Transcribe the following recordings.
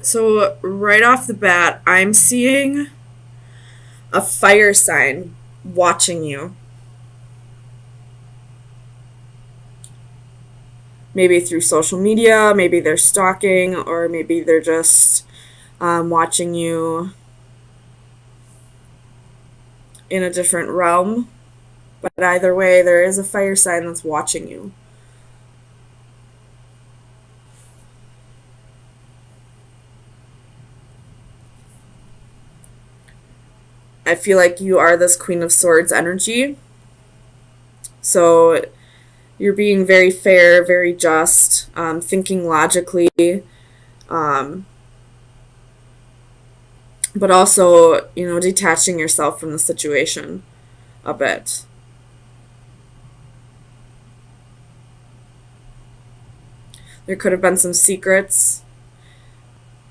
So, right off the bat, I'm seeing a fire sign watching you. Maybe through social media, maybe they're stalking, or maybe they're just watching you in a different realm. But either way, there is a fire sign that's watching you. I feel like you are this Queen of Swords energy. So you're being very fair, very just, thinking logically, um, but also, detaching yourself from the situation a bit. There could have been some secrets,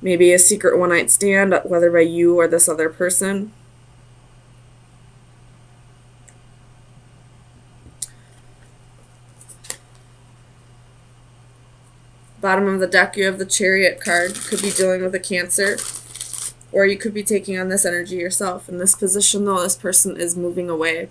maybe a secret one night stand, whether by you or this other person. Bottom of the deck, you have the Chariot card. Could be dealing with a Cancer, or you could be taking on this energy yourself. In this position, though, this person is moving away.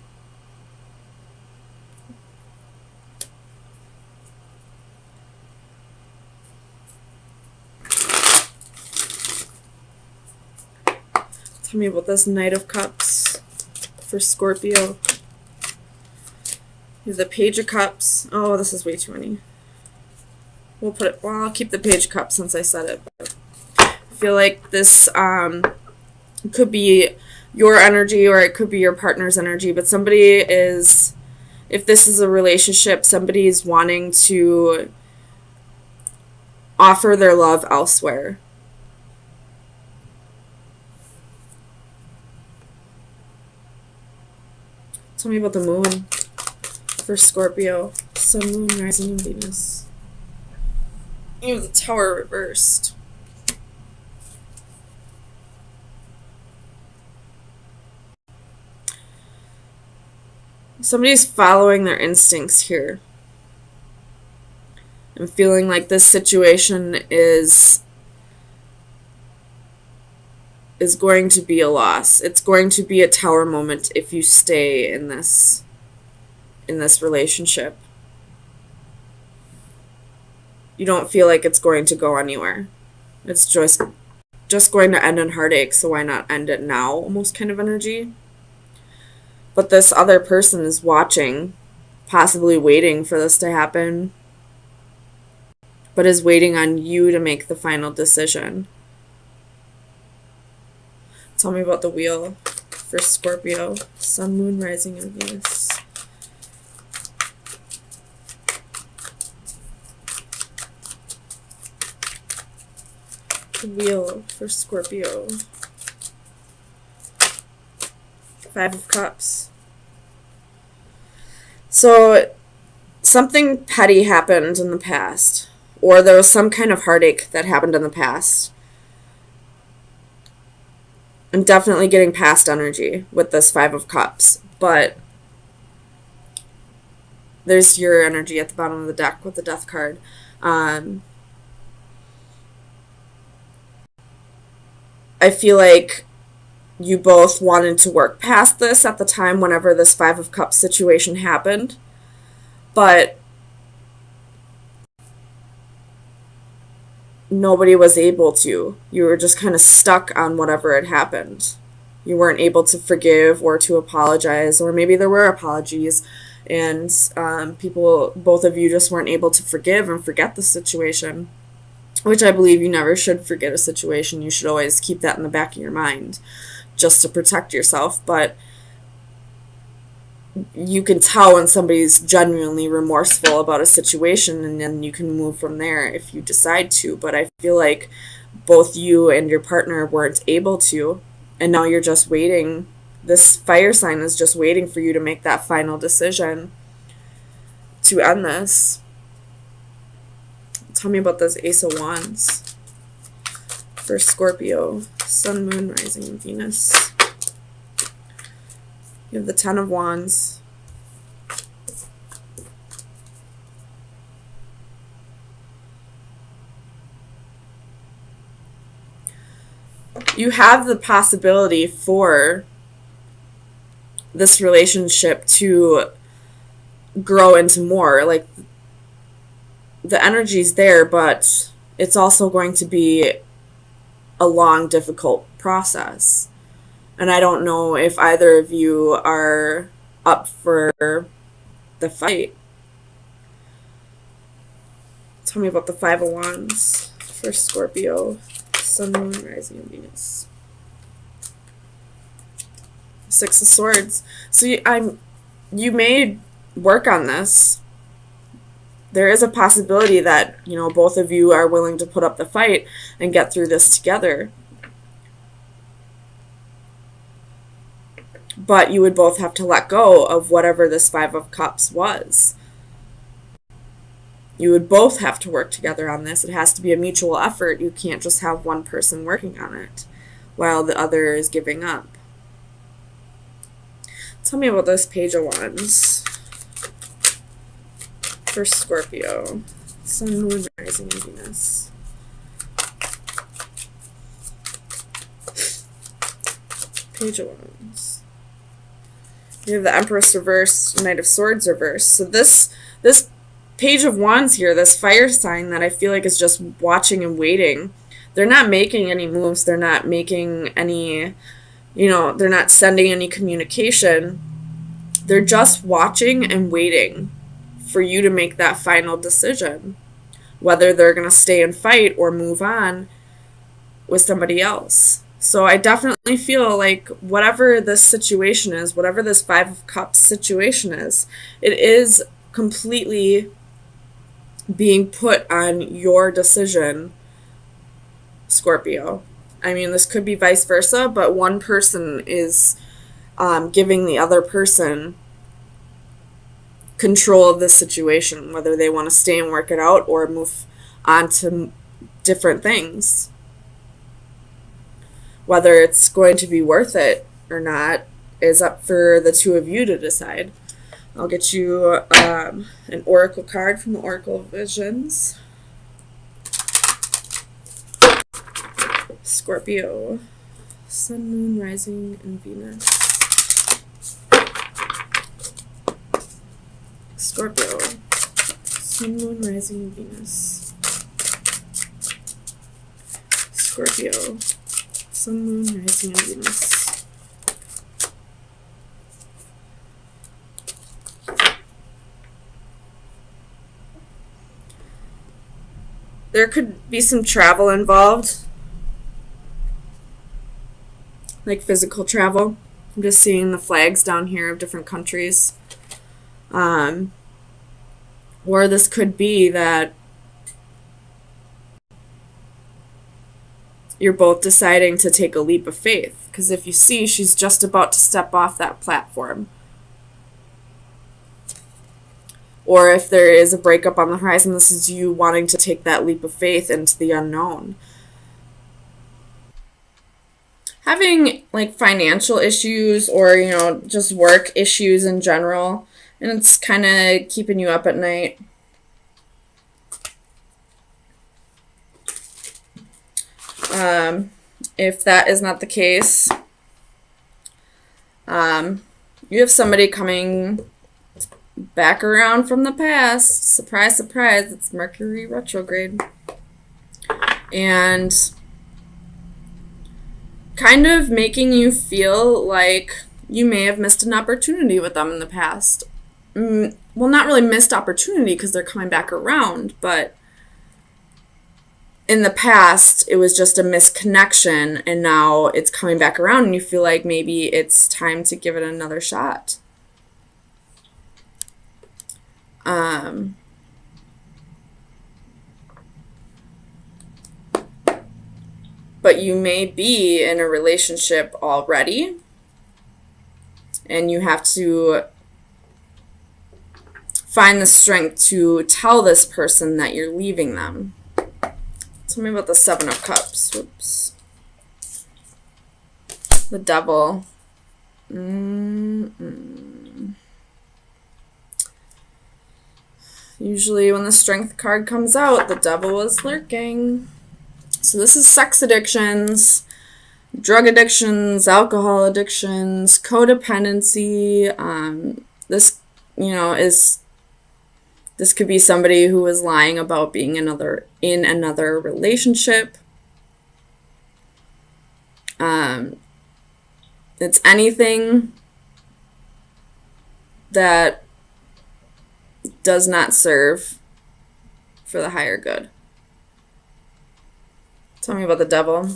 Tell me about this Knight of Cups for Scorpio. You have the Page of Cups. Oh, this is way too many. I'll keep the Page of Cups since I said it. But I feel like this could be your energy or it could be your partner's energy, but if this is a relationship, somebody is wanting to offer their love elsewhere. Tell me about the moon for Scorpio. Sun, moon, rising, and Venus. You have the Tower reversed. Somebody's following their instincts here. I'm feeling like this situation is going to be a loss. It's going to be a tower moment if you stay in this relationship. You don't feel like it's going to go anywhere. It's just going to end in heartache, so why not end it now? Almost kind of energy. But this other person is watching, possibly waiting for this to happen, but is waiting on you to make the final decision. Tell me about the wheel for Scorpio. Sun, moon, rising, and Venus. The wheel for Scorpio. Five of Cups. So something petty happened in the past, or there was some kind of heartache that happened in the past. I'm definitely getting past energy with this Five of Cups, but there's your energy at the bottom of the deck with the Death card. I feel like you both wanted to work past this at the time whenever this Five of Cups situation happened, but nobody was able to. You were just kind of stuck on whatever had happened. You weren't able to forgive or to apologize, or maybe there were apologies, and both of you just weren't able to forgive and forget the situation, which I believe you never should forget a situation. You should always keep that in the back of your mind just to protect yourself, but you can tell when somebody's genuinely remorseful about a situation, and then you can move from there if you decide to. But I feel like both you and your partner weren't able to, and now you're just waiting. This fire sign is just waiting for you to make that final decision to end this. Tell me about this Ace of Wands for Scorpio. Sun, moon, rising, and Venus. You have the Ten of Wands. you have the possibility for this relationship to grow into more. Like, the energy's there, but it's also going to be a long, difficult process. And I don't know if either of you are up for the fight. Tell me about the Five of Wands for Scorpio, Sun, Moon, Rising, and Venus. Six of Swords. So you may work on this. There is a possibility that, you know, both of you are willing to put up the fight and get through this together. But you would both have to let go of whatever this Five of Cups was. You would both have to work together on this. It has to be a mutual effort. You can't just have one person working on it while the other is giving up. Tell me about this Page of Wands for Scorpio, Sun, Moon, Rising, and Venus. Page of Wands. You have the Empress reversed, Knight of Swords reversed. So this Page of Wands here, this fire sign that I feel like is just watching and waiting. They're not making any moves. They're not making any, you know, they're not sending any communication. They're just watching and waiting for you to make that final decision, whether they're going to stay and fight or move on with somebody else. So I definitely feel like whatever this situation is, whatever this Five of Cups situation is, it is completely being put on your decision, Scorpio. I mean, this could be vice versa, but one person is giving the other person control of this situation, whether they want to stay and work it out or move on to different things. Whether it's going to be worth it or not is up for the two of you to decide. I'll get you an oracle card from the Oracle Visions. Scorpio, Sun, Moon, Rising, and Venus. Scorpio, Sun, Moon, Rising, and Venus. Scorpio, Sun, Moon, Rising, and Venus. There could be some travel involved, like physical travel. I'm just seeing the flags down here of different countries. Or this could be that you're both deciding to take a leap of faith. Because if you see, she's just about to step off that platform. Or if there is a breakup on the horizon, this is you wanting to take that leap of faith into the unknown. Having like financial issues or, you know, just work issues in general, and it's kind of keeping you up at night. If that is not the case, you have somebody coming back around from the past. Surprise, surprise, it's Mercury retrograde. And kind of making you feel like you may have missed an opportunity with them in the past. Well, not really missed opportunity because they're coming back around, but in the past, it was just a misconnection, and now it's coming back around, and you feel like maybe it's time to give it another shot. But you may be in a relationship already, and you have to find the strength to tell this person that you're leaving them. Tell me about the Seven of Cups. Whoops. The Devil. Usually when the Strength card comes out, the Devil is lurking. So this is sex addictions. drug addictions, alcohol addictions, codependency. This, this could be somebody who is lying about being in another relationship. It's anything that does not serve for the higher good. Tell me about the devil.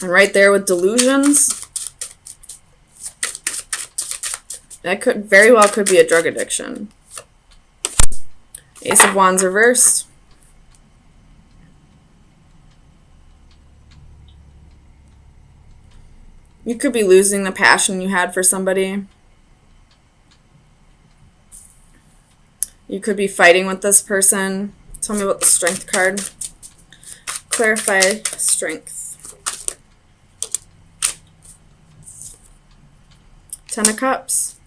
And right there with delusions, that could very well could be a drug addiction. Ace of Wands reversed. You could be losing the passion you had for somebody. You could be fighting with this person. Tell me about the Strength card. Clarify strength. Ten of Cups.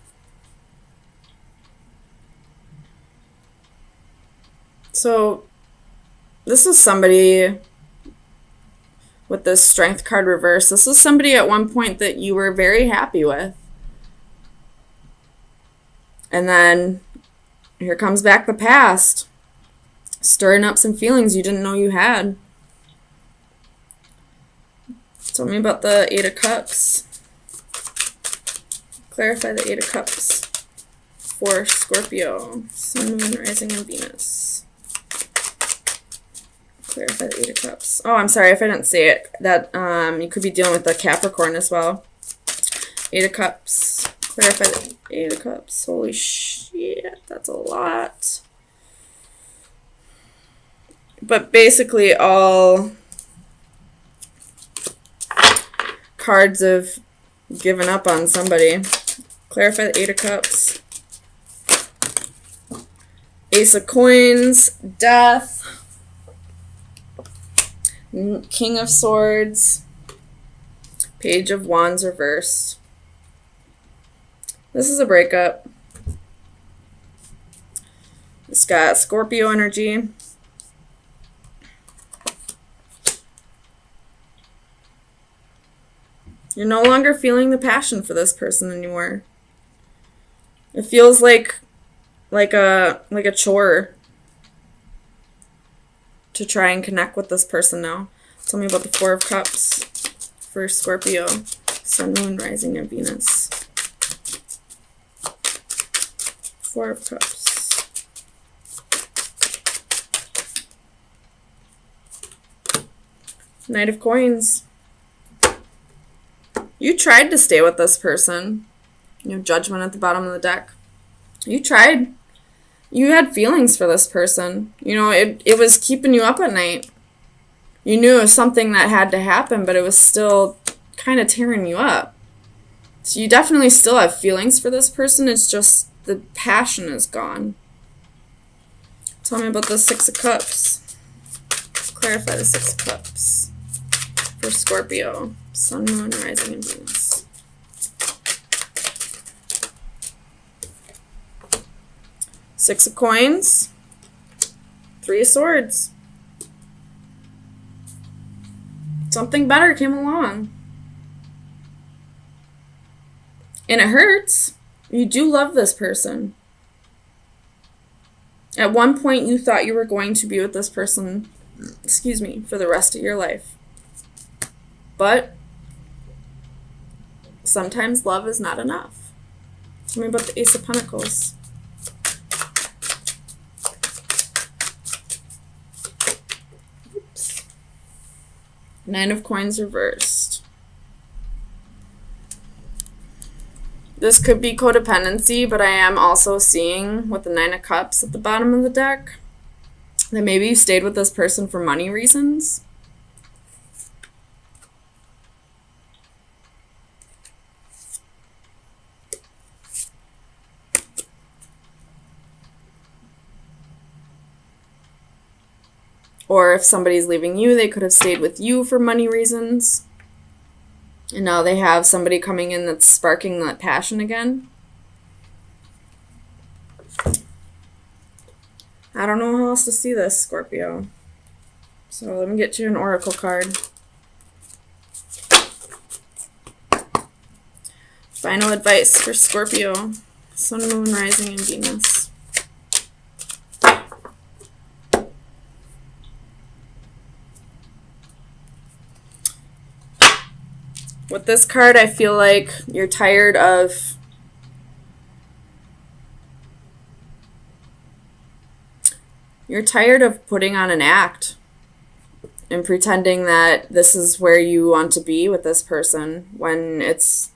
So this is somebody with this Strength card reverse. This is somebody at one point that you were very happy with. And then here comes back the past, stirring up some feelings you didn't know you had. Tell me about the Eight of Cups. Clarify the Eight of Cups for Scorpio, Sun, Moon, Rising, and Venus. Clarify the Eight of Cups. Oh, I'm sorry if I didn't say it. That you could be dealing with the Capricorn as well. Eight of Cups. Clarify the Eight of Cups. Holy shit, that's a lot. But basically all cards have given up on somebody. Clarify the Eight of Cups. Ace of Coins, Death, King of Swords, Page of Wands reversed. This is a breakup. It's got Scorpio energy. You're no longer feeling the passion for this person anymore. It feels like a chore to try and connect with this person now. Tell me about the Four of Cups for Scorpio, Sun, Moon, Rising, and Venus. Four of Cups. Knight of Coins. You tried to stay with this person. You have Judgment at the bottom of the deck. You tried. You had feelings for this person. It was keeping you up at night. You knew it was something that had to happen, but it was still kind of tearing you up. So you definitely still have feelings for this person. It's just the passion is gone. Tell me about the Six of Cups. Clarify the Six of Cups for Scorpio, Sun, Moon, Rising, and Venus. Six of Coins, Three of Swords. Something better came along. And it hurts. You do love this person. At one point, you thought you were going to be with this person, for the rest of your life. But sometimes love is not enough. Tell me about the Ace of Pentacles. Oops. Nine of Coins reversed. This could be codependency, but I am also seeing with the Nine of Cups at the bottom of the deck that maybe you stayed with this person for money reasons. Or if somebody's leaving you, they could have stayed with you for money reasons. And now they have somebody coming in that's sparking that passion again. I don't know how else to see this, Scorpio. So let me get you an oracle card. Final advice for Scorpio. Sun, Moon, Rising, and Venus. With this card, I feel like you're tired of putting on an act and pretending that this is where you want to be with this person when it's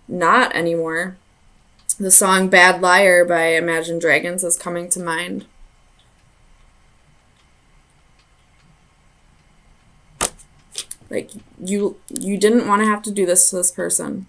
not anymore. The song Bad Liar by Imagine Dragons is coming to mind. Like, you didn't want to have to do this to this person.